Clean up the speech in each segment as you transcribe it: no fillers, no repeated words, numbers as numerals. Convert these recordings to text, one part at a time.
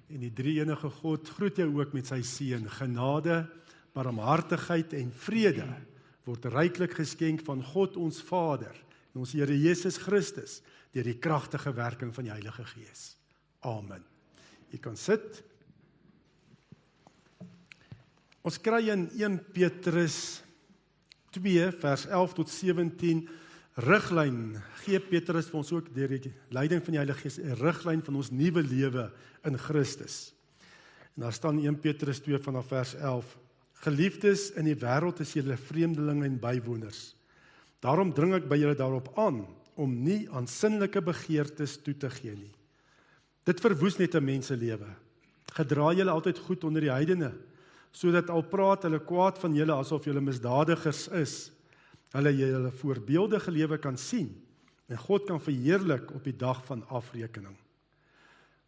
En die drie-enige God groet jou ook met sy seën. Genade, barmhartigheid en vrede word ryklik geskenk van God ons Vader en ons Here Jesus Christus deur die kragtige werking van die Heilige Gees. Amen. Jy kan sit. Ons kry in 1 Petrus 2 vers 11 tot 17 riglyn. Gee Petrus vir ons ook deur die leiding van die Heilige Gees 'n riglyn van ons nuwe lewe in Christus. En daar staan 1 Petrus 2 vanaf vers 11. Geliefdes, in die wêreld is julle vreemdelinge en bywoners. Daarom dring ek by julle daarop aan om nie aan sinnelike begeertes toe te gee nie. Dit verwoes net 'n menselewe. Gedra julle altyd goed onder die heidene, sodat al praat hulle kwaad van julle asof julle misdadigers is, hulle julle voorbeeldige lewe kan sien en God kan verheerlik op die dag van afrekening.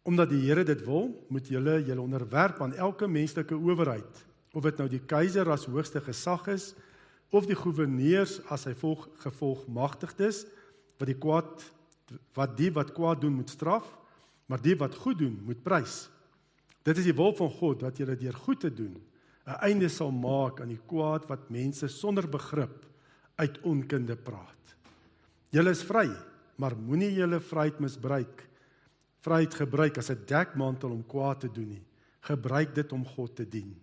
Omdat die Here dit wil, moet julle onderwerp aan elke menslike owerheid, of dit nou die keiser as hoogste gesag is, of die goewerneurs as hy gevolgmagtigdes, wat die wat kwaad doen moet straf, maar die wat goed doen moet prys. Dit is die wil van God, dat julle deur goed te doen 'n einde sal maak aan die kwaad wat mense sonder begrip uit onkunde praat. Julle is vry, maar moenie julle vryheid gebruik as 'n dekmantel om kwaad te doen nie. Gebruik dit om God te dien.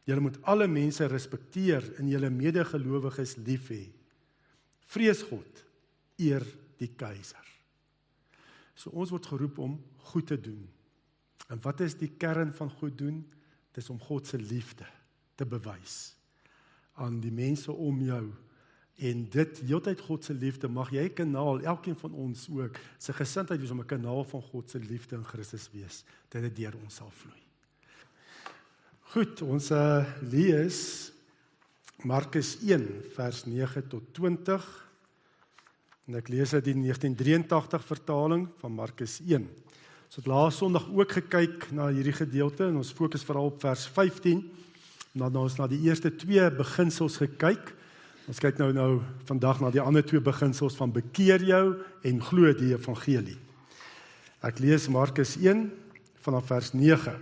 Julle moet alle mense respekteer en julle medegelowiges lief hê. Vrees God, eer die keiser. So ons word geroep om goed te doen. En wat is die kern van goed doen? Dit is om God se liefde te bewys aan die mense om jou. En dit, heeltyd God se liefde, mag jy 'n kanaal, elkeen van ons ook, sy gesindheid wees om 'n kanaal van God se liefde in Christus wees, dat dit deur ons sal vloei. Goed, ons lees Markus 1, vers 9 tot 20, en ek lees uit die 1983 vertaling van Markus 1. Ons het laas Sondag ook gekyk na hierdie gedeelte, en ons fokus veral op vers 15, en dan ons na die eerste 2 beginsels gekyk. Ons kyk nou vandag na die ander 2 beginsels van bekeer jou en glo die evangelie. Ek lees Markus 1 vanaf vers 9.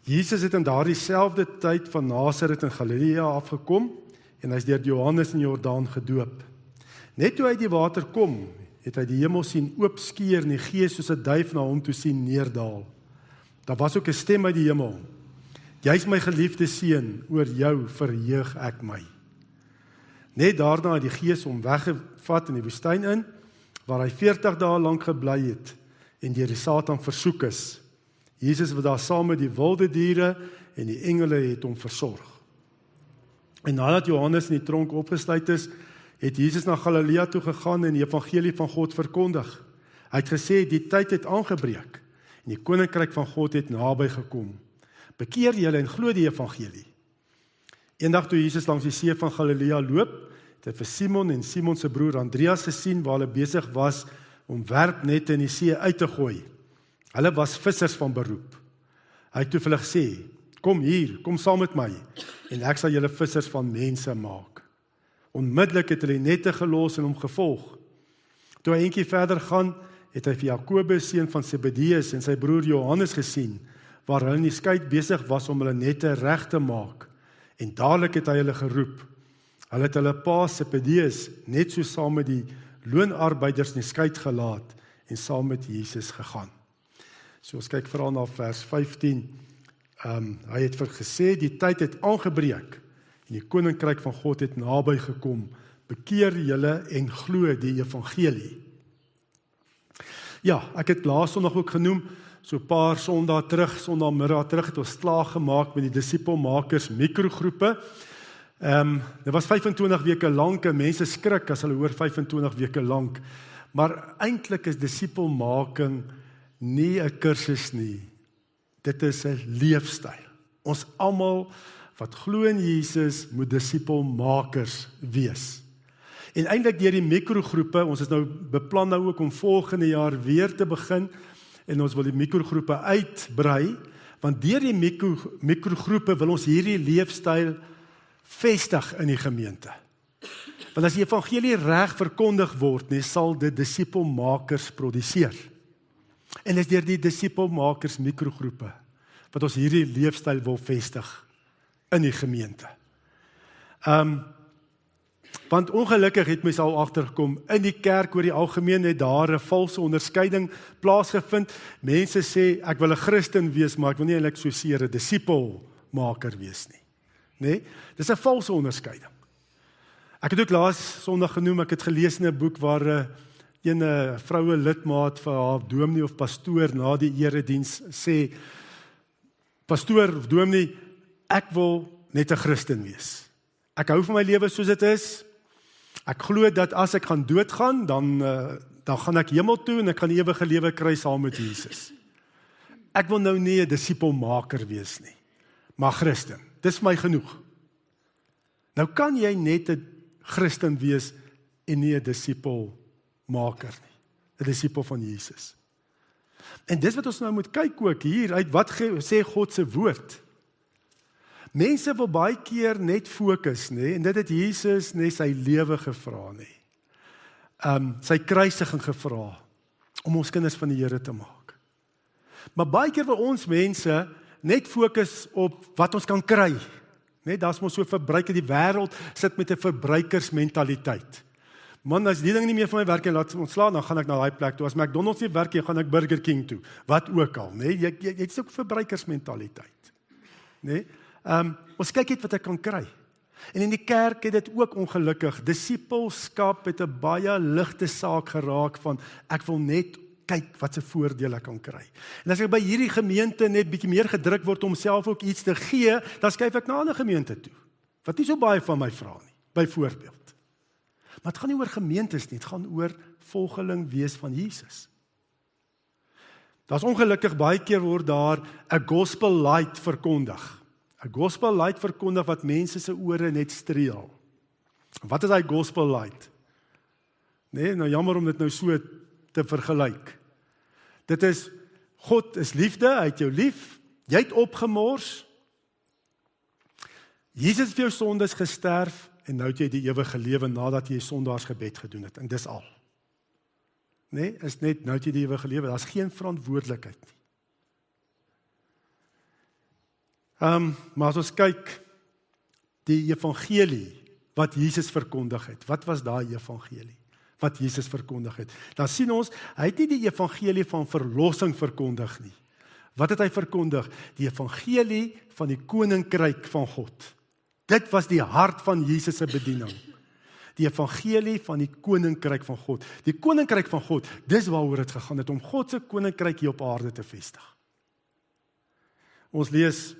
Jesus het in daardie selfde tyd van Nasaret in Galilea afgekom en hy is deur Johannes in Jordaan gedoop. Net toe hy die water kom, het hy die hemel sien oopskeur en die Gees soos 'n duif na hom toe sien neerdal. Daar was ook 'n stem uit die hemel. Jy is my geliefde seun, oor jou verheug ek my. Net daarna het die Gees hom weggevat in die woestyn in, waar hy 40 dae lank gebly het en deur die Satan versoek is. Jesus was daar saam met die wilde diere en die engele het hom versorg. En nadat Johannes in die tronk opgesluit is, het Jesus na Galilea toe gegaan en die evangelie van God verkondig. Hy het gesê, die tyd het aangebreek en die koninkryk van God het naby gekom. Bekeer julle en glo die evangelie. Eendag toe Jesus langs die see van Galilea loop, het hy vir Simon en Simon se broer Andreas gesien waar hulle besig was om werpnette in die see uit te gooi. Hulle was vissers van beroep. Hy het toe vir hulle gesê, kom saam met my en ek sal julle vissers van mense maak. Onmiddellik het hulle nette gelos en hom gevolg. Toe hy eentjie verder gaan, het hy vir Jakobus, seun van Zebedeus, en sy broer Johannes gesien, waar hulle in die skei besig was om hulle nette reg te maak. En dadelik het hy hulle geroep. Hulle het hulle pa Zebedeus net so saam met die loonarbeiders in die skei gelaat en saam met Jesus gegaan. So ons kyk veral na vers 15. Hy het gesê, die tyd het aangebreek en die koninkryk van God het naby gekom. Bekeer julle en glo die evangelie. Ja, ek het laas Sondag ook genoem, so 'n paar Sondagmiddag terug het ons klaar gemaak met die disipelmakers mikrogroepe. Dit was 25 weke lank en mense skrik as hulle hoor 25 weke lank. Maar eintlik is disipelmaking nie 'n kursus nie. Dit is 'n leefstyl. Ons almal wat glo in Jesus moet disipelmakers wees. En eintlik deur die mikrogroepe, ons is nou beplan nou ook om volgende jaar weer te begin en ons wil die mikrogroepe uitbrei, want deur die mikrogroepe wil ons hierdie leefstyl vestig in die gemeente. Want as die evangelie reg verkondig word, sal dit disipelmakers produseer. En dis deur die disipelmakers mikrogroepe wat ons hierdie leefstyl wil vestig in die gemeente. Want ongelukkig het mens al agtergekom, in die kerk oor die algemeen het daar 'n valse onderskeiding plaasgevind. Mense sê, ek wil 'n Christen wees, maar ek wil nie eintlik so seer 'n disipelmaker wees nie. Nee, dis 'n valse onderskeiding. Ek het ook laas Sondag genoem, ek het gelees in 'n boek waar een vroue lidmaat vir haar dominee of pastoor na die erediens sê, pastoor of dominee, ek wil net 'n Christen wees. Ek hou van my lewe soos dit is. Ek glo dat as ek gaan doodgaan, dan gaan ek hemel toe en ek gaan ewige lewe kry saam met Jesus. Ek wil nou nie 'n disipelmaker wees nie, maar Christen. Dis my genoeg. Nou kan jy net 'n Christen wees en nie 'n disipelmaker nie. 'n Disipel van Jesus. En dis wat ons nou moet kyk ook hier uit, wat sê God se woord? Mense wil baie keer net fokus, nê, en dit het Jesus net sy lewe gevra, nê. Sy kruisiging gevra om ons kinders van die Here te maak. Maar baie keer wil ons mense net fokus op wat ons kan kry. Net daar's mos so verbruiker, die wêreld sit met 'n verbruikersmentaliteit. Man, as die ding nie meer vir my werk en laat ontslaan, dan gaan ek na daai plek toe. As McDonald's nie werk nie, gaan ek Burger King toe. Wat ook al, nê? Jy het so 'n verbruikersmentaliteit, nê? Ons kyk net wat ek kan kry. En in die kerk het dit ook ongelukkig. Disipelskap het 'n baie ligte saak geraak van ek wil net kyk wat se voordele ek kan kry. En as ek by hierdie gemeente net bietjie meer gedruk word om self ook iets te gee, dan skuif ek na 'n ander gemeente toe. Wat nie so baie van my vra nie, byvoorbeeld. Maar dit gaan nie oor gemeentes nie, dit gaan oor volgeling wees van Jesus. Daar's ongelukkig baie keer word daar 'n gospel light verkondig. 'n Gospel light verkondig wat mense se ore net streel. Wat is daai gospel light? Nee, nou jammer om dit nou so te vergelyk. Dit is, God is liefde, hy het jou lief, jy het opgemors, Jesus het vir jou sondes gesterf, en nou het jy die ewige lewe nadat jy sondaarsgebed gedoen het, en dis al. Nee, is net, nou het jy die ewige lewe, daar is geen verantwoordelikheid nie. Maar as ons kyk, die evangelie wat Jesus verkondig het, wat was daai evangelie wat Jesus verkondig het? Dan sien ons, hy het nie die evangelie van verlossing verkondig nie. Wat het hy verkondig? Die evangelie van die koninkryk van God. Dit was die hart van Jesus se bediening. Die evangelie van die koninkryk van God. Die koninkryk van God, dis waaroor dit gegaan het, om God se koninkryk hier op aarde te vestig. Ons lees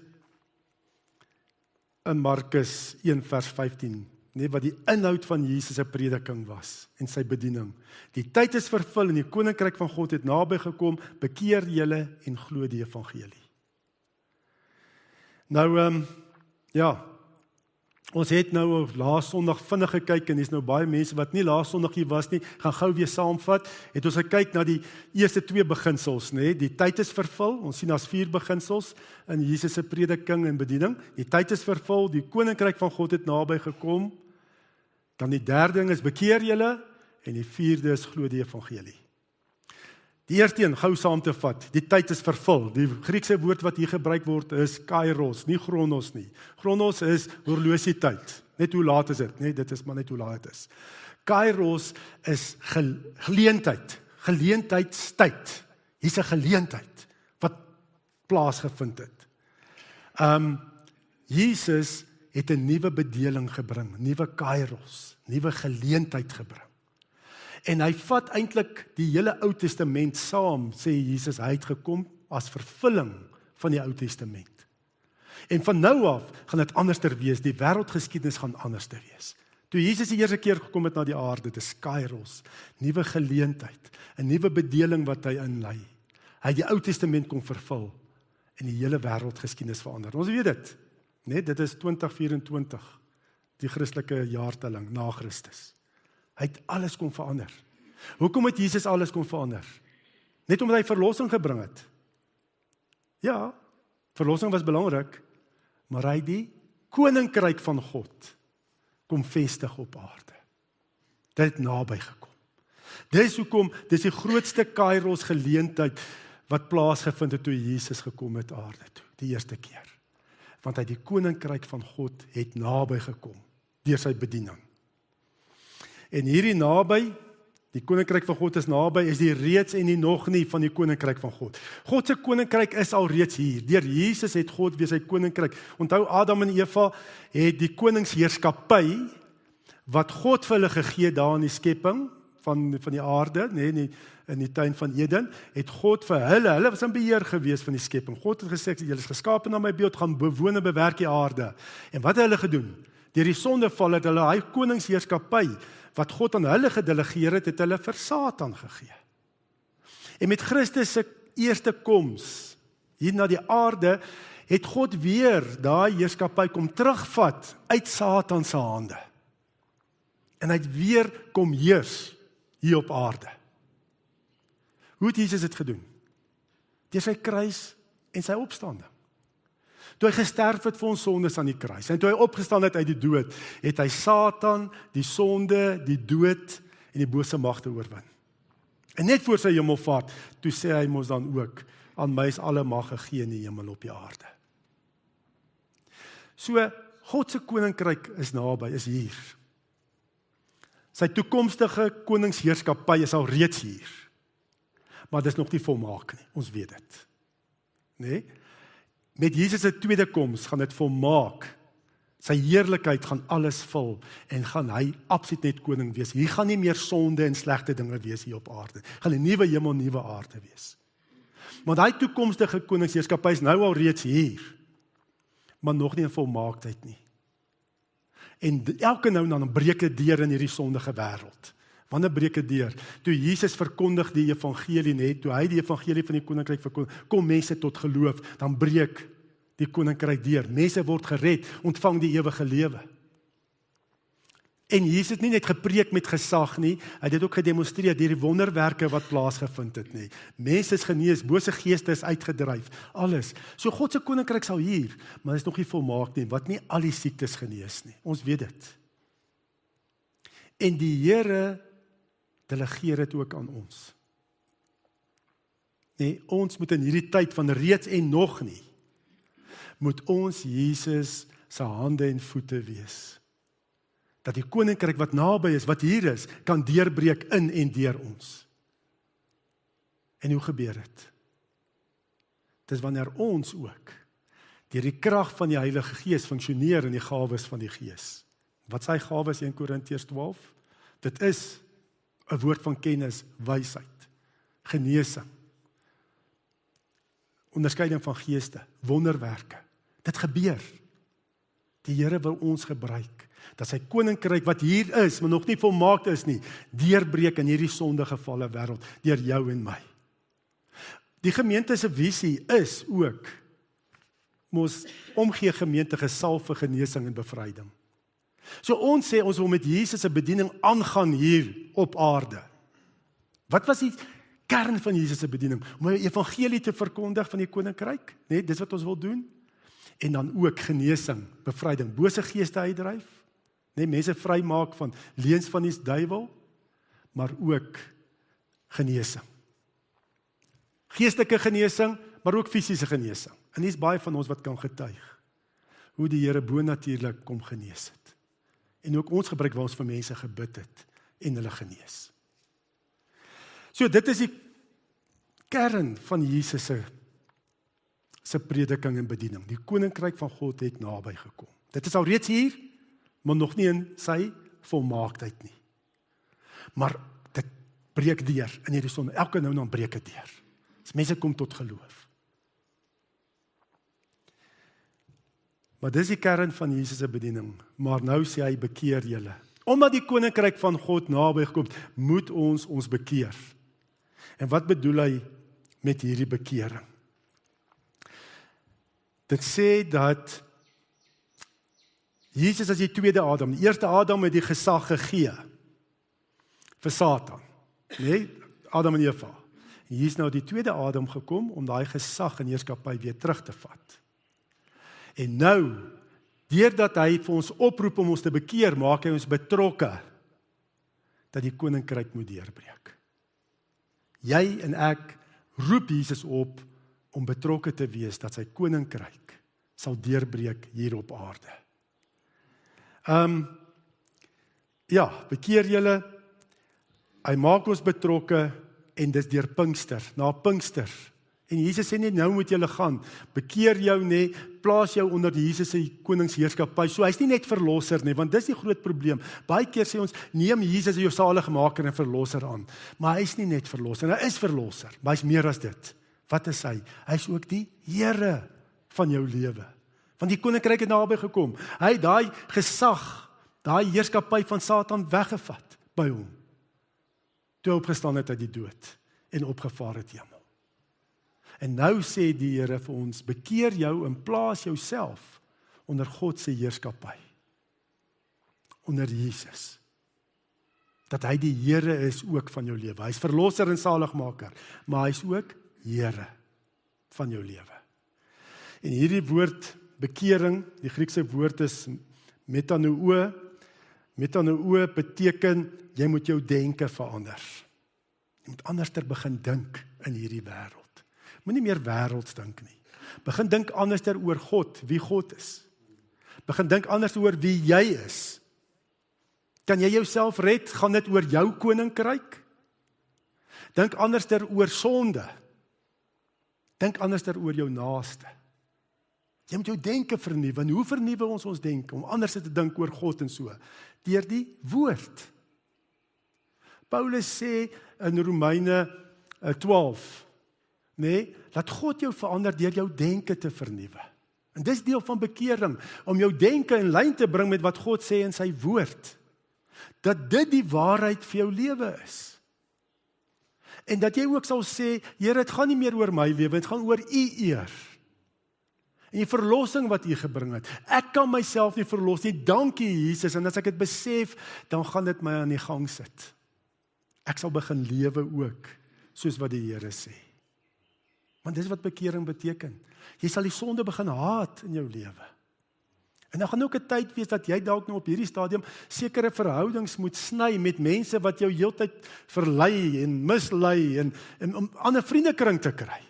in Markus 1 vers 15, wat die inhoud van Jesus se prediking was en sy bediening. Die tyd is vervul en die koninkryk van God het naby gekom, bekeer julle en glo die evangelie. Nou, ons het nou laas Sondag vinnig gekyk en dis nou baie mense wat nie laas Sondag hier was nie, gaan gou weer saamvat. Het ons gekyk na die eerste 2 beginsels, Die tyd is vervul. Ons sien daar's 4 beginsels in Jesus se prediking en bediening. Die tyd is vervul, die koninkryk van God het naby gekom. Dan die 3de ding is bekeer julle en die 4de is glo die evangelie. Die eerste een, gou saam te vat, die tyd is vervul. Die Griekse woord wat hier gebruik word is kairos, nie chronos nie. Chronos is horlosietyd. Net hoe laat is dit? Nee, dit is maar net hoe laat dit is. Kairos is geleentheid, geleentheidstyd. Hier's 'n geleentheid wat plaasgevind het. Jesus het 'n nuwe bedeling gebring, nuwe kairos, nuwe geleentheid gebring. En hy vat eintlik die hele Ou Testament saam, sê Jesus, hy het gekom as vervulling van die Ou Testament. En van nou af gaan dit anderster wees, die wêreldgeskiedenis gaan anderster wees. Toe Jesus die eerste keer gekom het na die aarde, dit is kairos, nuwe geleentheid, 'n nuwe bedeling wat hy inlei. Hy het die Ou Testament kom vervul en die hele wêreldgeskiedenis verander. Ons weet dit, dit is 2024, die Christelike jaartelling na Christus. Hy het alles kom verander. Hoekom het Jesus alles kom verander? Net omdat hy verlossing gebring het. Ja, verlossing was belangrik, maar hy het die koninkryk van God kom vestig op aarde. Dit het naby gekom. Dis hoekom, dis die grootste Kairos geleentheid wat plaasgevind het toe Jesus gekom het aarde toe, die eerste keer. Want hy die koninkryk van God het naby gekom, deur sy bediening. En hierdie naby, die koninkryk van God is naby, is die reeds en die nog nie van die koninkryk van God. God se koninkryk is al reeds hier. Deur Jesus het God weer sy koninkryk. Onthou, Adam en Eva het die koningsheerskappy, wat God vir hulle gegee daar in die skepping, van die aarde, in die tuin van Eden, het God vir hulle was in beheer gewees van die skepping. God het gesê, julle is geskape na my beeld, gaan bewoon en bewerk die aarde. En wat het hulle gedoen? Deur die sondeval het hulle hy koningsheerskappy, wat God aan hulle gedelegeer het hulle vir Satan gegee. En met Christus se eerste koms, hier na die aarde, het God weer daai heerskappy kom terugvat uit Satan se hande. En hy het weer kom heers hier op aarde. Hoe het Jesus dit gedoen? Deur sy kruis en sy opstanding. Toe hy gesterf het vir ons sondes aan die kruis, en toe hy opgestaan het uit die dood, het hy Satan, die sonde, die dood en die bose magte oorwin. En net voor sy hemelvaart, toe sê hy mos dan ook, aan my is alle mag gegee in die hemel op die aarde. So, God se koninkryk is naby, is hier. Sy toekomstige koningsheerskappy is al reeds hier. Maar dit is nog nie volmaak nie, ons weet dit. Nee? Met Jesus se tweede koms gaan dit volmaak. Sy heerlikheid gaan alles vul en gaan hy absoluut net koning wees. Hier gaan nie meer sonde en slegte dinge wees hier op aarde. Gaan 'n nuwe hemel, nuwe aarde wees. Maar daai toekomstige koningsheerskappy is nou al reeds hier, maar nog nie in volmaaktheid nie. En elke nou en dan breek dit deur in hierdie sondige wêreld. Wanneer breek dit deur? Toe Jesus verkondig die evangelie net, toe hy die evangelie van die koninkryk verkondig, kom mense tot geloof, dan breek die koninkryk deur. Mense word gered, ontvang die ewige lewe. En Jesus het nie net gepreek met gesag nie, hy het dit ook gedemonstreer deur die wonderwerke wat plaasgevind het nie. Mense is genees, bose geeste is uitgedryf, alles. So God se koninkryk sal hier, maar dit is nog nie volmaak nie, wat nie al die siektes genees nie. Ons weet dit. En die Here delegeer dit ook aan ons. Nee, ons moet in hierdie tyd van reeds en nog nie, moet ons Jesus se hande en voete wees. Dat die koninkryk wat naby is, wat hier is, kan deurbreek in en deur ons. En hoe gebeur dit? Dit is wanneer ons ook deur die krag van die Heilige Gees funksioneer in die gawes van die Gees. Wat sy gawes 1 Korintiërs 12? Dit is 'n woord van kennis, wysheid, genesing, onderskeiding van geeste, wonderwerke. Dit gebeur. Die Here wil ons gebruik, dat sy koninkryk wat hier is, maar nog nie volmaak is nie, deurbreek in hierdie sondegevalle wêreld, deur jou en my. Die gemeente se visie is ook, mos omgee gemeente gesalf vir genesing en bevryding. So ons sê, ons wil met Jesus se bediening aangaan hier op aarde. Wat was die kern van Jesus se bediening? Om die evangelie te verkondig van die koninkryk, nee, dis wat ons wil doen. En dan ook genesing, bevryding, bose geeste uitdryf, nee, mense vrymaak van leuns van die duiwel, maar ook genesing. Geestelike genesing, maar ook fisiese genesing. En dis baie van ons wat kan getuig hoe die Here bonatuurlik kom genees het. En ook ons gebruik waar ons vir mense gebid het en hulle genees. So dit is die kern van Jesus se prediking en bediening. Die koninkryk van God het naby gekom. Dit is al reeds hier, maar nog nie in sy volmaaktheid nie. Maar dit breek deur in hierdie sonde. Elke nou en dan breek dit deur. As mense kom tot geloof. Maar dis die kern van Jesus se bediening. Maar nou sê hy, bekeer julle. Omdat die koninkryk van God naby gekom het, moet ons bekeer. En wat bedoel hy met hierdie bekering? Dit sê dat Jesus is die tweede Adam. Die eerste Adam het die gesag gegee vir Satan. Nee, Adam en Eva. En hier is nou die tweede Adam gekom om daai gesag en heerskappy weer terug te vat. En nou, deurdat hy vir ons oproep om ons te bekeer, maak hy ons betrokke. dat die koninkryk moet deurbreek. Jy en ek roep Jesus op om betrokke te wees dat sy koninkryk sal deurbreek hier op aarde. Bekeer julle, hy maak ons betrokke en dis deur Pinkster, na Pinkster. En Jesus sê nie, nou moet julle gaan, bekeer jou nie, plaas jou onder die Jesus se koningsheerskappy. So hy's nie net verlosser nie, want dis die groot probleem. Baie keer sê ons, neem Jesus as jou saligmaker en verlosser aan. Maar hy's nie net verlosser, hy is verlosser, maar hy's meer as dit. Wat is hy? Hy's ook die Here van jou lewe. Want die koninkryk het naby gekom. Hy het daai gesag, daai heerskappy van Satan weggevat by hom. Toe opgestaan het uit die dood en opgevaar het hemel. En nou sê die Here vir ons, bekeer jou en plaas jouself onder God se heerskappy. Onder Jesus. Dat hy die Here is ook van jou lewe. Hy's verlosser en saligmaker, maar hy's ook Here van jou lewe. En hierdie woord bekering, die Griekse woord is metanoo. Metanoo beteken, jy moet jou denke verander. Jy moet anders begin dink in hierdie wêreld. Moenie meer wêrelds dink nie. Begin dink anders oor God, wie God is. Begin dink anders oor wie jy is. Kan jy jouself red? Gaan dit oor jou koninkryk? Dink anders oor sonde. Dink anders oor jou naaste. Jy moet jou denke vernuwe. En hoe vernuwe ons denke? Om anders te dink oor God en so. Deur die woord. Paulus sê in Romeine 12, laat God jou verander deur jou denke te vernuwe. En dis deel van bekering, om jou denke in lyn te bring met wat God sê in sy woord. Dat dit die waarheid vir jou lewe is. En dat jy ook sal sê, Here, dit gaan nie meer oor my lewe, dit gaan oor U eer. En die verlossing wat U gebring het. Ek kan myself nie verlos nie, dankie Jesus, en as ek dit besef, dan gaan dit my aan die gang sit. Ek sal begin lewe ook, soos wat die Here sê. Want dis wat bekering beteken. Jy sal die sonde begin haat in jou lewe. En dan gaan ook 'n tyd wees dat jy dalk nou op hierdie stadium sekere verhoudings moet sny met mense wat jou heeltyd verlei en mislei en om 'n ander vriendekring te kry.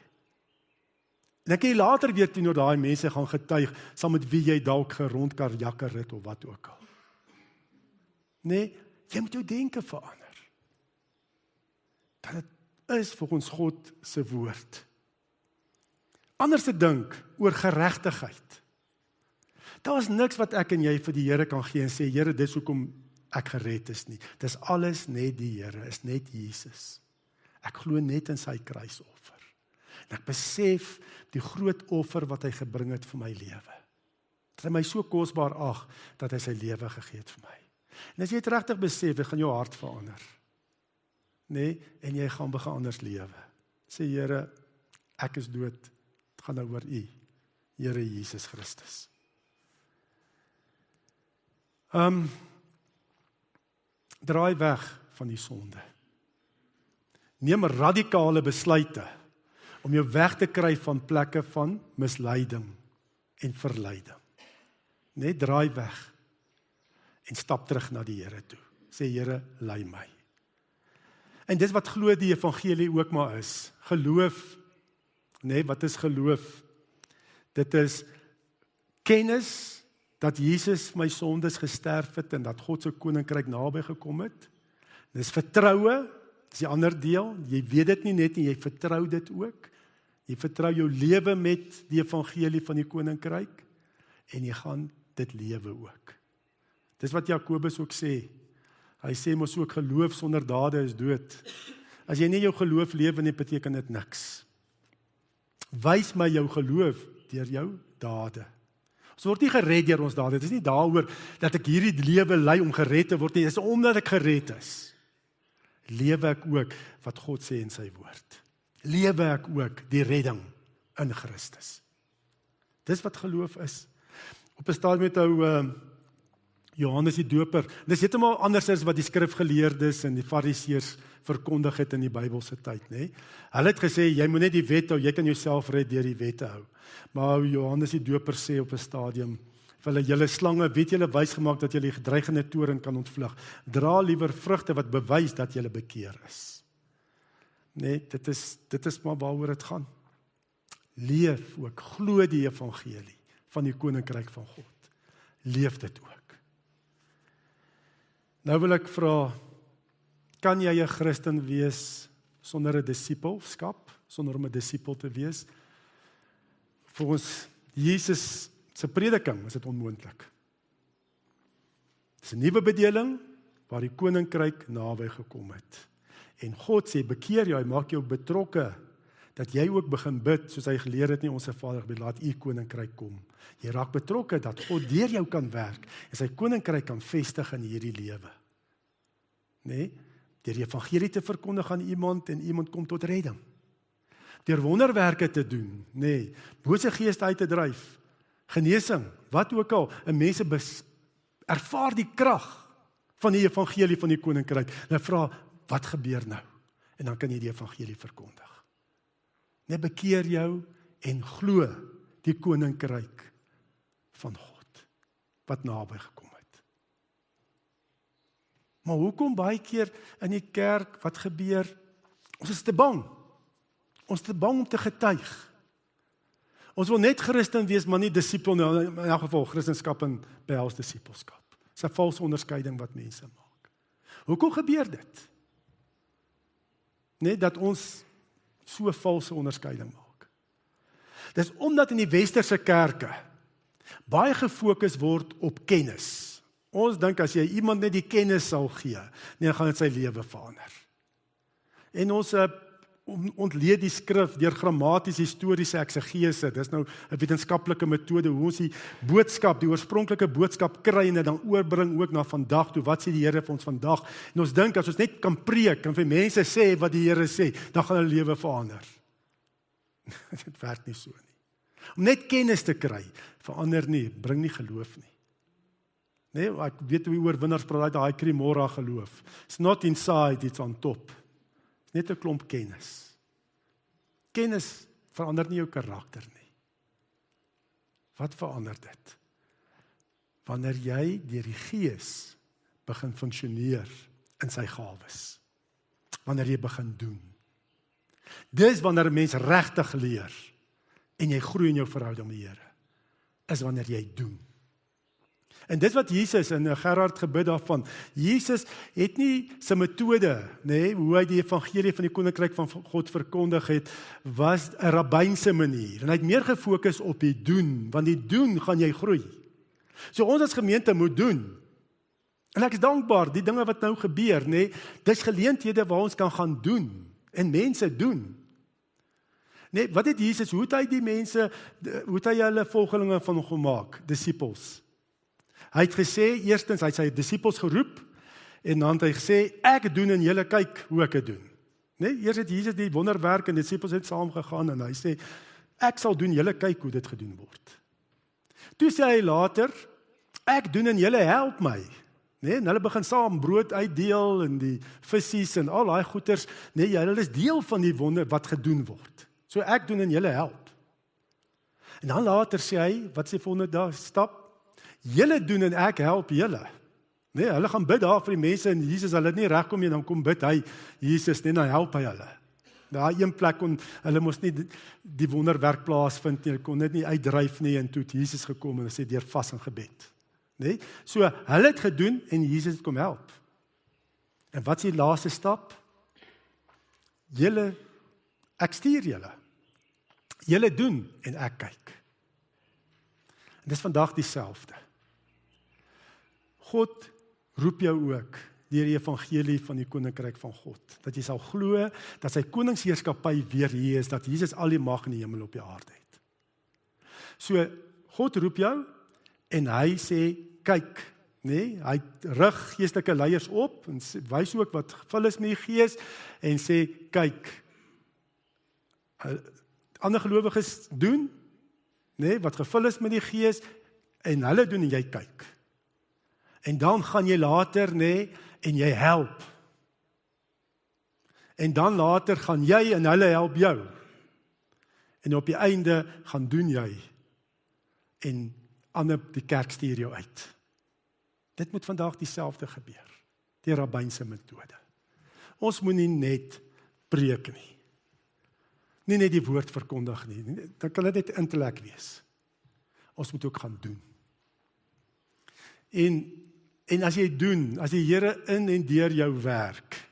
En dan kan jy later weer teenoor daai mense gaan getuig, saam met wie jy dalk gerondkarjakker het of wat ook al. Nee, jy moet jou denke verander. Dat dit is volgens God se woord. Anders te dink oor geregtigheid. Daar is niks wat ek en jy vir die Here kan gee en sê, Here, dis hoekom ek gered is nie. Dis alles net die Here, is net Jesus. Ek glo net in sy kruisoffer. En ek besef die groot offer wat hy gebring het vir my lewe. Dat hy my so kosbaar ag, dat hy sy lewe gegee het vir my. En as jy dit regtig besef, dit gaan jou hart verander. En jy gaan begin anders lewe. Sê, Here, ek is dood. Het gaan nou oor U, Here Jesus Christus. Draai weg van die sonde. Neem radikale besluite om jou weg te kry van plekke van misleiding en verleiding. Draai weg en stap terug na die Here toe. Sê, Here, lei my. En dis wat glo die evangelie ook maar is. Geloof, wat is geloof? Dit is kennis dat Jesus vir my sondes gesterf het en dat God se koninkryk naby gekom het. Dis vertroue, dis die ander deel. Jy weet dit nie net nie, jy vertrou dit ook. Jy vertrou jou lewe met die evangelie van die koninkryk en jy gaan dit lewe ook. Dis wat Jakobus ook sê. Hy sê mos ook geloof sonder dade is dood. As jy nie jou geloof lewe nie, beteken dit niks. Wys my jou geloof deur jou dade. Ons word nie gered deur ons dade. Dit is nie daaroor dat ek hierdie lewe lei om gered te word nie. Dit is omdat ek gered is. Lewe ek ook wat God sê in sy woord. Lewe ek ook die redding in Christus. Dis wat geloof is. Op 'n stadium met ou Johannes die Doper. Dis heeltemal anders as wat die skrifgeleerdes en die fariseërs verkondig het in die Bybelse tyd, Hulle het gesê, jy moet net die wet hou, jy kan jouself red deur die wette hou. Maar Johannes die Doper sê op 'n stadium, vir hulle, julle slange, weet julle wys gemaak dat julle die gedreigende toren kan ontvlug. Dra liewer vrugte wat bewys dat julle bekeer is. Nee, dit is maar waaroor dit gaan. Leef ook, glo die evangelie van die koninkryk van God. Leef dit ook. Nou wil ek vra, kan jy 'n Christen wees sonder 'n disipelskap, sonder om 'n disipel te wees? Volgens Jesus se prediking is dit onmoontlik. Dit is 'n nuwe bedeling waar die koninkryk naby gekom het. En God sê, bekeer jou, hy maak jou betrokke, dat jy ook begin bid, soos hy geleer het nie, onse Vader, laat u koninkryk kom. Jy raak betrokke dat God deur jou kan werk, en sy koninkryk kan vestig in hierdie lewe. Nee, deur die evangelie te verkondig aan iemand, en iemand kom tot redding. Deur wonderwerke te doen, nee, bose geeste uit te dryf, genesing, wat ook al, en mense ervaar die krag van die evangelie van die koninkryk, en hulle vra, wat gebeur nou? En dan kan jy die evangelie verkondig. Net bekeer jou en glo die koninkryk van God, wat naby gekom het. Maar hoekom baie keer in die kerk, wat gebeur? Ons is te bang. Ons is te bang om te getuig. Ons wil net Christen wees, maar nie disipel, in elk geval, Christenskap en behels disipelskap. Dit is 'n valse onderskeiding wat mense maak. Hoekom gebeur dit? Net dat ons so 'n valse onderskeiding maak. Dis omdat in die westerse kerke baie gefokus word op kennis. Ons dink as jy iemand net die kennis sal gee, dan gaan dit sy lewe verander. En ons ontleed die skrif deur grammaties historiese eksegese. Dis nou 'n wetenskaplike metode hoe ons die boodskap, die oorspronklike boodskap kry en dit dan oorbring ook na vandag toe. Wat sê die Here vir ons vandag? En ons dink as ons net kan preek en vir mense sê wat die Here sê, dan gaan hulle lewe verander. Dit werk nie so nie. Om net kennis te kry, verander nie, bring nie geloof nie. Nee, ek weet hoe oorwinnaars praat, daai krimora geloof. It's not inside, it's on top. Net 'n klomp kennis. Kennis verander nie jou karakter nie. Wat verander dit? Wanneer jy deur die Gees begin funksioneer in sy gawes. Wanneer jy begin doen. Dis wanneer 'n mens regtig leer en jy groei in jou verhouding met die Here. Is wanneer jy doen. En dit wat Jesus, en Gerard gebid daarvan, Jesus het nie sy metode, nee, hoe hy die evangelie van die koninkryk van God verkondig het, was 'n rabbynse manier. En hy het meer gefokus op die doen, want die doen gaan jy groei. So ons as gemeente moet doen. En ek is dankbaar, die dinge wat nou gebeur, nee, dis geleenthede waar ons kan gaan doen, en mense doen. Nee, wat het Jesus, hoe het hy die mense, hoe het hy hulle volgelinge van hom gemaak, disciples? Hy het gesê, eerstens, hy het sy disciples geroep, en dan het hy gesê, ek doen en julle kyk hoe ek dit doen. Nee, eers het Jesus die wonderwerk en die disciples het saam gegaan, en hy sê, ek sal doen, julle kyk hoe dit gedoen word. Toe sê hy later, ek doen en julle help my. Nee, en hulle begin saam brood uitdeel, en die visies, en al daai goeders, nee, hulle is deel van die wonder wat gedoen word. So ek doen en julle help. En dan later sê hy, wat sê volgende stap? Julle doen en ek help julle. Nee, hulle gaan bid daar vir die mense en Jesus, hulle nie regkom nie, dan kom bid hy, Jesus, nee, dan help hy hulle. Daar een plek kon, hulle moes nie die wonderwerk plaasvind nie, hulle kon dit nie uitdryf nie, en toe het Jesus gekom en sê, deur vas en gebed. Nee, so hulle het gedoen en Jesus het kom help. En wat is die laaste stap? Julle, ek stuur julle. Julle doen en ek kyk. En dis vandag dieselfde. God roep jou ook deur die evangelie van die koninkryk van God, dat jy sal glo dat sy koningsheerskappy weer hier is, dat Jesus al die mag in die hemel op die aarde het. So God roep jou en hy sê kyk, nee, hy rig geestelike leiers op en wys ook wat gevul is met die Gees en sê kyk, ander gelowiges doen, nee, wat gevul is met die Gees en hulle doen en jy kyk. En dan gaan jy later, nee, en jy help. En dan later gaan jy en hulle help jou. En op die einde gaan doen jy. En ander die kerk stuur jou uit. Dit moet vandag dieselfde gebeur, die rabbynse metode. Ons moet nie net preek nie. Nie net die woord verkondig nie, dan kan dit net intellek wees. Ons moet ook gaan doen. En as jy doen, as die Here in en deur jou werk,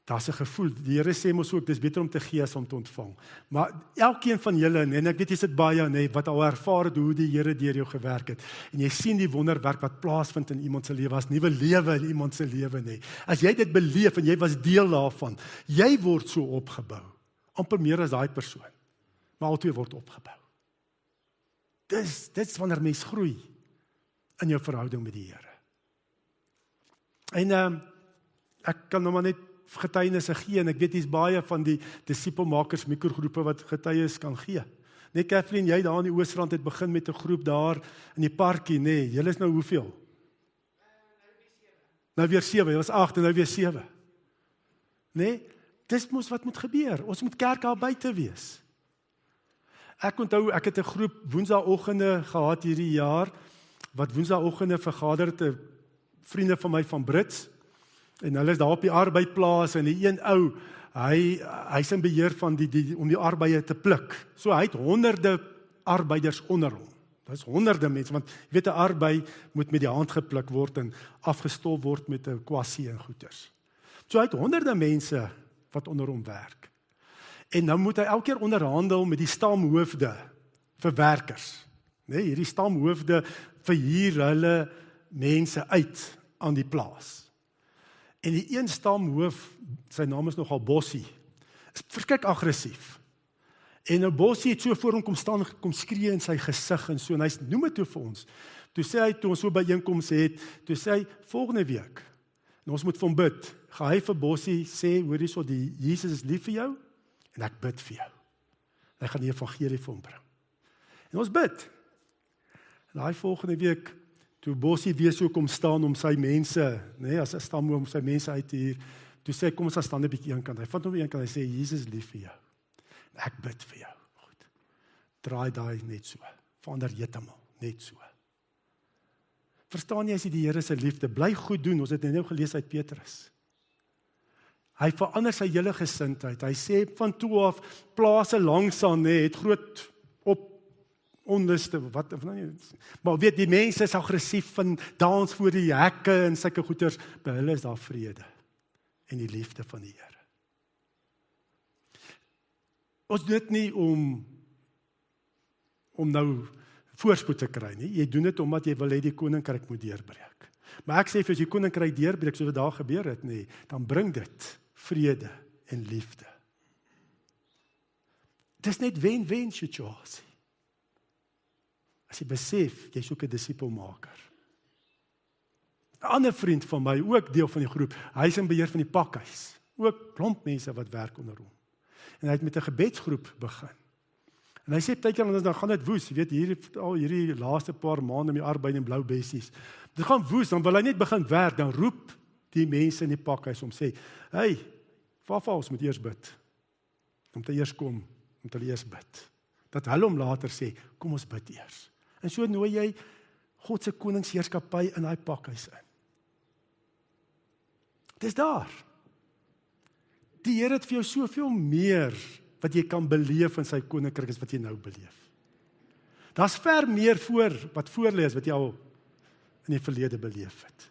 daar's 'n gevoel, die Here sê mos ook, dis beter om te gee as om te ontvang. Maar elkeen van julle, en ek weet jy sit baie, nee, wat al ervaar het hoe die Here deur jou gewerk het, en jy sien die wonderwerk wat plaasvind in iemand se lewe, as nuwe lewe in iemand se lewe, nee. As jy dit beleef en jy was deel daarvan, jy word so opgebou, amper meer as daai persoon, maar albei word opgebou. Dit is wanneer mens groei in jou verhouding met die Here. En ek kan nou maar net getuienisse gee, en ek weet hier's baie van die disipelmakers mikrogroepe wat getuies kan gee. Nee, Kathleen, jy daar in die Oosrand het begin met 'n groep daar in die parkie, nee, julle is nou hoeveel? Nou weer 7, jy was 8 en nou weer 7. Nee, dis mos wat moet gebeur. Ons moet kerk daar buite wees. Ek onthou, ek het 'n groep woensdagoggende gehad hierdie jaar, wat woensdagoggende vergader het, vriende van my van Brits, en hulle is daar op die arbeidsplaas, en die een ou, hy's in beheer van om die arbeide te pluk. So hy het honderde arbeiders onder hom. Dit is honderde mense, want jy weet 'n arbei moet met die hand gepluk word en afgestof word met 'n kwassie en goeders. So hy het honderde mense wat onder hom werk. En nou moet hy elke keer onderhandel met die stamhoofde vir werkers. Nee, hierdie stamhoofde verhuur hulle mense uit aan die plaas. En die een stamhoof, sy naam is nogal Bossie, is verskrik aggressief. En nou Bossie het so voor hom kom staan, kom skree in sy gesig en so, en hy noem dit toe vir ons. Toe sê hy, toe ons so byeenkoms het, toe sê hy, volgende week, en ons moet vir hom bid, gaan hy vir Bossie sê, hoor hierso, die Jesus is lief vir jou, en ek bid vir jou. En hy gaan die evangelie vir hom bring. En ons bid. En daai volgende week, toe Bossie weer so kom staan om sy mense, nee, as 'n stam om sy mense uit te huur, toe sê hy, kom ons staan 'n bietjie eenkant. Hy vat hom eenkant, hy sê, Jesus is lief vir jou. En ek bid vir jou. Goed. Draai daai net so. Verander heeltemal, net so. Verstaan jy, as jy die Here se liefde bly goed doen, ons het nou gelees uit Petrus. Hy verander sy hele gesindheid. Hy sê van toe af, plase langsaan, nee, het groot onluste, maar weet, die mense is aggressief en dans voor die hekke en sulke goeters, by hulle is daar vrede en die liefde van die Here. Ons doen dit nie om nou voorspoed te kry nie, jy doen dit omdat jy wil hê die koninkryk moet deurbreek. Maar ek sê vir as die koninkryk deurbreek, soos wat daar gebeur het, nee, dan bring dit vrede en liefde. Dis net wen-wen situasie. As jy besef, jy soek 'n disipelmaker. 'n Ander vriend van my, ook deel van die groep, hy is in beheer van die pakhuis. Ook klomp mense wat werk onder hom. En hy het met 'n gebedsgroep begin. En hy sê partykeer dan gaan dit woes, jy weet, hierdie laaste paar maande met die arbeid en blou bessies. Dit gaan woes, dan wil hy net begin werk, dan roep die mense in die pakhuis om sê, hey, Vafa, ons moet eers bid. Om te eers kom, om te eers bid. Dat hulle hom later sê, kom ons bid eers. En so nooi jy God se koningsheerskappy in daai pakhuis in. Dis daar. Die Here het vir jou soveel meer wat jy kan beleef in sy koninkryk as wat jy nou beleef. Daar's ver meer wat voor lê as wat jy al in die verlede beleef het.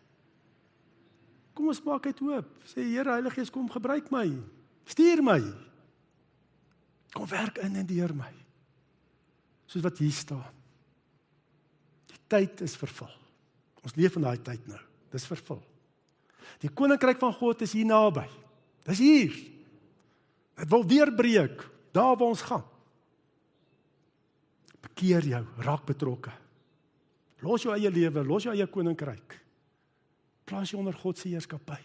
Kom ons maak dit oop. Sê Here, Heilige Gees, kom gebruik my. Stuur my. Kom werk in en deur my. Soos wat hier staan. Tyd is vervul. Ons leef in daai tyd nou. Dis vervul. Die koninkryk van God is hier naby. Dis hier. Dit wil deurbreek, daar waar ons gaan. Bekeer jou, raak betrokke. Los jou eie lewe, los jou eie koninkryk. Plaas jou onder God se heerskappy.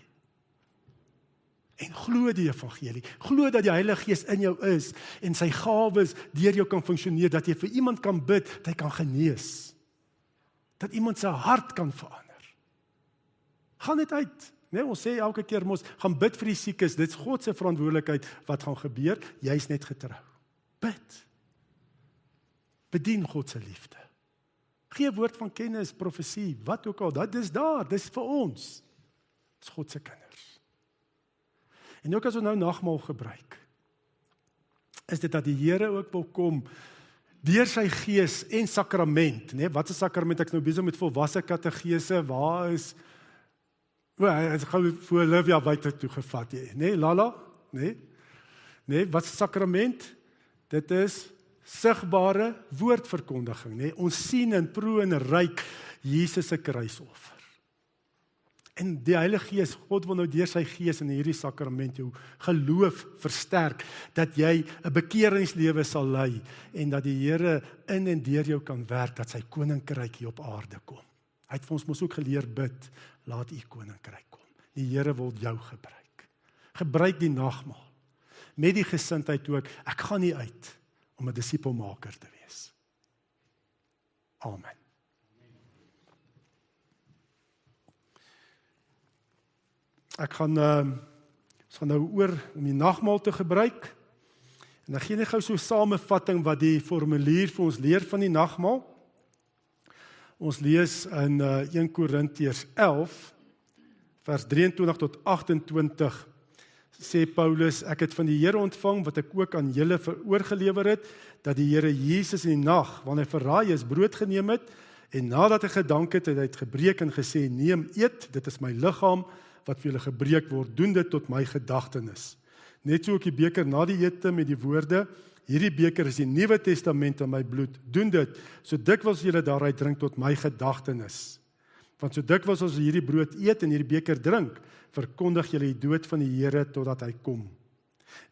En glo die evangelie. Glo dat die Heilige Gees in jou is en sy gawes deur jou kan funksioneer, dat jy vir iemand kan bid, dat hy kan genees. Dat iemand sy hart kan verander. Gaan dit uit. Nee, ons sê elke keer gaan bid vir die siekes. Dit is God se verantwoordelikheid wat gaan gebeur. Jy's net getrou. Bid. Bedien God se liefde. Gee woord van kennis, profesie, wat ook al, dit is daar, dit is vir ons. Dit is God se kinders. En ook as ons nou nagmaal gebruik, is dit dat die Here ook wil kom, deur sy gees en sakrament, nee, wat is sakrament? Ek nou besig met volwasse kategese, waar is, hy is gou voor Olivia buite toe gevat, nee, Lala, nee, wat is sakrament? Dit is sigbare woordverkondiging, nee, ons sien en proe en ryk Jesus se kruisoffer. En die Heilige Gees, God wil nou deur sy Gees in hierdie sakrament jou geloof versterk, dat jy 'n bekeringslewe sal lei, en dat die Here in en deur jou kan werk, dat sy koninkryk hier op aarde kom. Hy het vir ons mos ook geleer bid, laat u koninkryk kom. Die Here wil jou gebruik. Gebruik die nagmaal, met die gesindheid ook, ek gaan nie uit, om 'n disipelmaker te wees. Amen. Ek gaan, ons gaan nou oor om die nagmaal te gebruik, en ek gee net gou so 'n samevatting wat die formulier vir ons leer van die nagmaal. Ons lees in 1 Korintiërs 11, vers 23 tot 28, sê Paulus, ek het van die Here ontvang, wat ek ook aan julle oorgelewer het, dat die Here Jesus in die nag, wanneer hy verraai is, brood geneem het, en nadat hy gedank het, het hy het gebreek en gesê, neem, eet, dit is my liggaam, wat vir julle gebreek word, doen dit tot my gedagtenis. Net so ook die beker na die ete met die woorde, hierdie beker is die Nuwe Testament in my bloed, doen dit, so dikwels julle daaruit drink tot my gedagtenis. Want so dikwels as hierdie brood eet en hierdie beker drink, verkondig julle die dood van die Here totdat hy kom.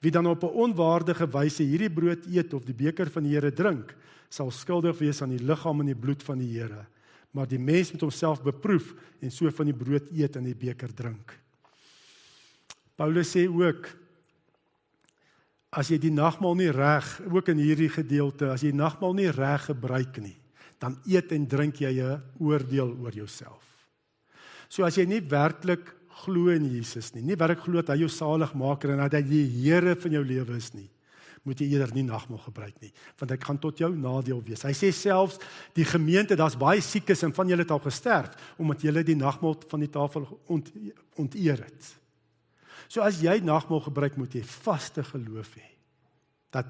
Wie dan op 'n onwaardige wyse hierdie brood eet of die beker van die Here drink, sal skuldig wees aan die liggaam en die bloed van die Here. Maar die mens moet homself beproef en so van die brood eet en die beker drink. Paulus sê ook, as jy die nagmaal nie reg, ook in hierdie gedeelte, as jy die nagmaal nie reg gebruik nie, dan eet en drink jy 'n oordeel oor jouself. So as jy nie werklik glo in Jesus nie werklik glo dat hy jou saligmaker en dat hy die Here van jou lewe is nie, moet jy eerder nie nagmaal gebruik nie, want dit gaan tot jou nadeel wees. Hy sê selfs, die gemeente, daar's baie siekes en van julle het al gesterf, omdat julle die nagmaal van die tafel onteer het. So as jy nagmaal gebruik, moet jy vaste geloof hê, dat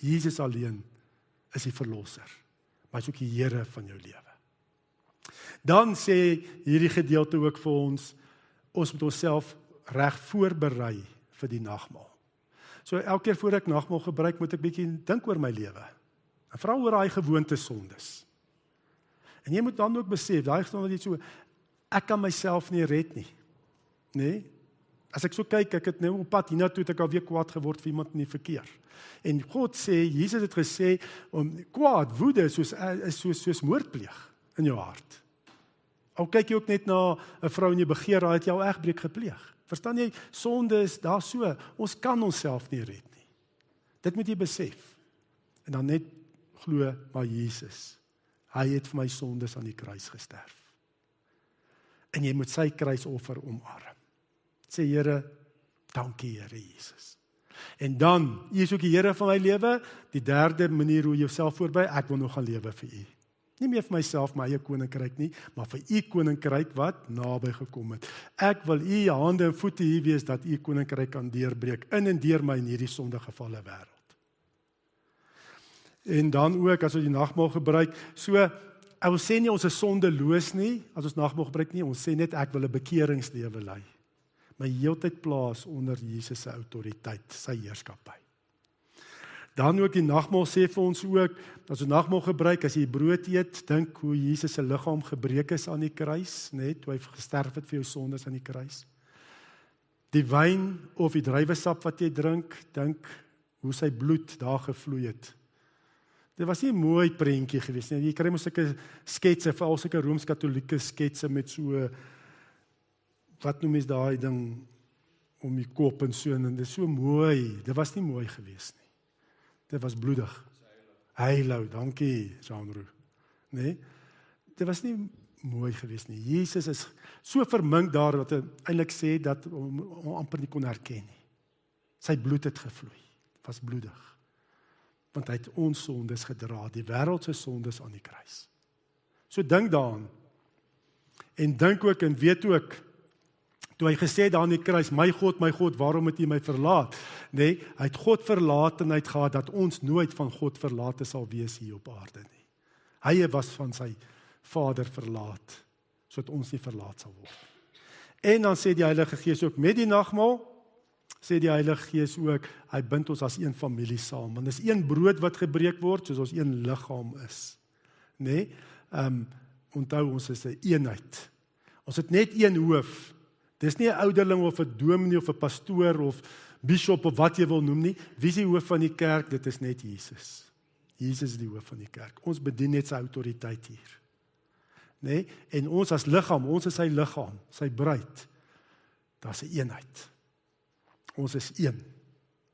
Jesus alleen is die verlosser, maar is ook die Here van jou lewe. Dan sê hierdie gedeelte ook vir ons moet onsself reg voorberei vir die nagmaal. So elke keer voor ek nagmaal gebruik, moet ek bietjie dink oor my lewe. En vra oor daai gewoonte sondes. En jy moet dan ook besef, daai gesonde wat jy so, ek kan myself nie red nie. Nee? As ek so kyk, ek het nou op pad hiernatoe, het ek alweer kwaad geword vir iemand in die verkeer. En God sê, Jesus het gesê, om kwaad, woede, is soos moordpleeg in jou hart. Al kyk jy ook net na 'n vrou en jy begeer, haar het jou egbreek gepleeg. Verstaan jy, sonde is daar so, ons kan onsself nie red nie. Dit moet jy besef. En dan net glo maar Jesus. Hy het vir my sondes aan die kruis gesterf. En jy moet sy kruisoffer omarm. Sê Here, dankie Here Jesus. En dan, U is ook die Here van my lewe, die derde manier hoe jy jouself voorberei, ek wil nog gaan lewe vir U. Nie meer vir myself, my eie koninkryk nie, maar vir U koninkryk wat naby gekom het. Ek wil U hande en voete hier wees, dat U koninkryk kan deurbreek, in en deur my in hierdie sondegevalle wêreld. En dan ook, as ons die nagmaal gebruik, so, ons sê nie ons is sondeloos nie, as ons nagmaal gebruik nie, ons sê net ek wil 'n bekeringslewe lei. My heeltyd plaas onder Jesus se autoriteit, sy heerskappy. Dan ook die nagmaal sê vir ons ook, as ons nagmaal gebruik, as jy brood eet, dink hoe Jesus se liggaam gebreek is aan die kruis, net toe hy gesterf het vir jou sondes aan die kruis. Die wyn of die druiwesap wat jy drink, dink hoe sy bloed daar gevloei het. Dit was nie 'n mooi prentjie gewees nie. Jy kry mos sulke sketse, veral sulke Rooms-Katolieke sketse met so, wat noem mens daai ding om die kop en so, en dit is so mooi. Dit was nie mooi gewees nie. Dit was bloedig. Heilou, dankie, Jean-Roux. Nee, dit was nie mooi gewees nie. Jesus is so vermink daar, dat hy eintlik sê, dat hom amper nie kon herken nie. Sy bloed het gevloei, was bloedig. Want hy het ons sondes gedra, die wêreld se sondes aan die kruis. So dink daaraan. En dink ook en weet ook, toe hy gesê daar aan die kruis, my God, waarom het U my verlaat? Nee, hy het God verlaat en hy het gehad dat ons nooit van God verlate sal wees hier op aarde nie. Hy was van sy Vader verlaat, sodat ons nie verlaat sal word. En dan sê die Heilige Gees ook met die nagmaal, sê die Heilige Gees ook, hy bind ons as een familie saam, want dis een brood wat gebreek word, soos ons een liggaam is. Nee, onthou ons is 'n eenheid. Ons het net een hoof. Dis nie 'n ouderling of 'n dominee of 'n pastoor of bishop of wat jy wil noem nie. Wie is die hoof van die kerk? Dit is net Jesus. Jesus is die hoof van die kerk. Ons bedien net sy autoriteit hier. Nee, en ons as liggaam, ons is sy liggaam, sy bruid. Daar's 'n eenheid. Ons is een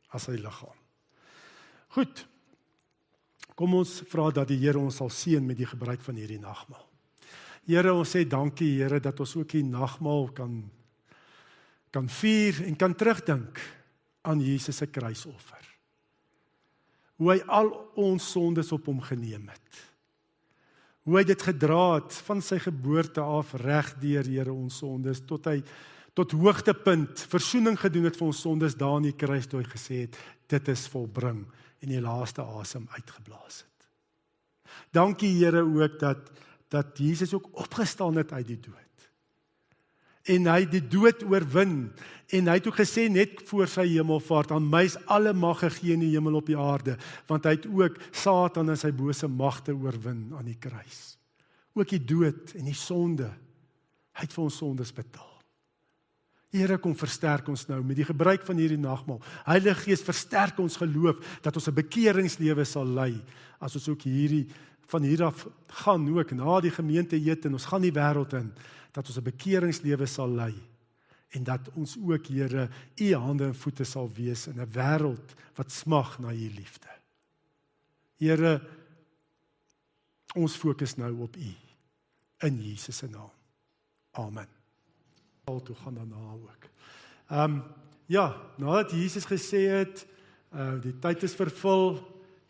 as sy liggaam. Goed. Kom ons vra dat die Here ons sal seën met die gebruik van hierdie nagmaal. Here, ons sê dankie, Here, dat ons ook die nagmaal kan vier en kan terugdink aan Jesus se kruisoffer. Hoe hy al ons sondes op hom geneem het. Hoe hy dit gedra het van sy geboorte af reg deur, Here, ons sondes, tot hy tot hoogtepunt versoening gedoen het vir ons sondes daar aan die kruis, toe hy gesê het, dit is volbring, en die laaste asem uitgeblaas het. Dankie, Here, ook dat Jesus ook opgestaan het uit die dood. En hy die dood oorwin, en hy het ook gesê net voor sy hemelvaart, aan my is alle mag gegee in die hemel op die aarde, want hy het ook Satan en sy bose magte oorwin aan die kruis. Ook die dood en die sonde, hy het vir ons sondes betaal. Here, kom versterk ons nou met die gebruik van hierdie nagmaal. Heilige Gees, versterk ons geloof, dat ons 'n bekeringslewe sal lei, as ons ook van hier af gaan, ook na die gemeente eet, en ons gaan die wêreld in, dat ons 'n bekeringslewe sal lei, en dat ons ook, Here, U hande en voete sal wees in 'n wêreld wat smag na U liefde. Here, ons fokus nou op U, in Jesus se naam. Amen. Toe gaan daarna ook. Nadat Jesus gesê het, die tyd is vervul,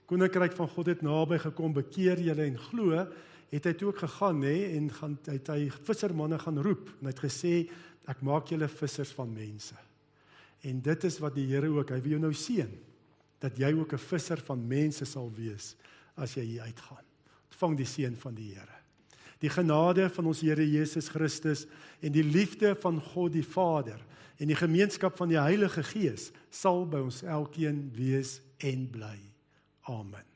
Koninkryk van God het naby gekom, bekeer julle en glo, het hy toe ook gegaan, en het hy vissermanne gaan roep, en hy het gesê, ek maak julle vissers van mense. En dit is wat die Here ook, hy wil jou nou seën, dat jy ook 'n visser van mense sal wees, as jy hier uitgaan. Ontvang die seën van die Here. Die genade van ons Here Jesus Christus en die liefde van God die Vader en die gemeenskap van die Heilige Gees sal by ons elkeen wees en bly. Amen.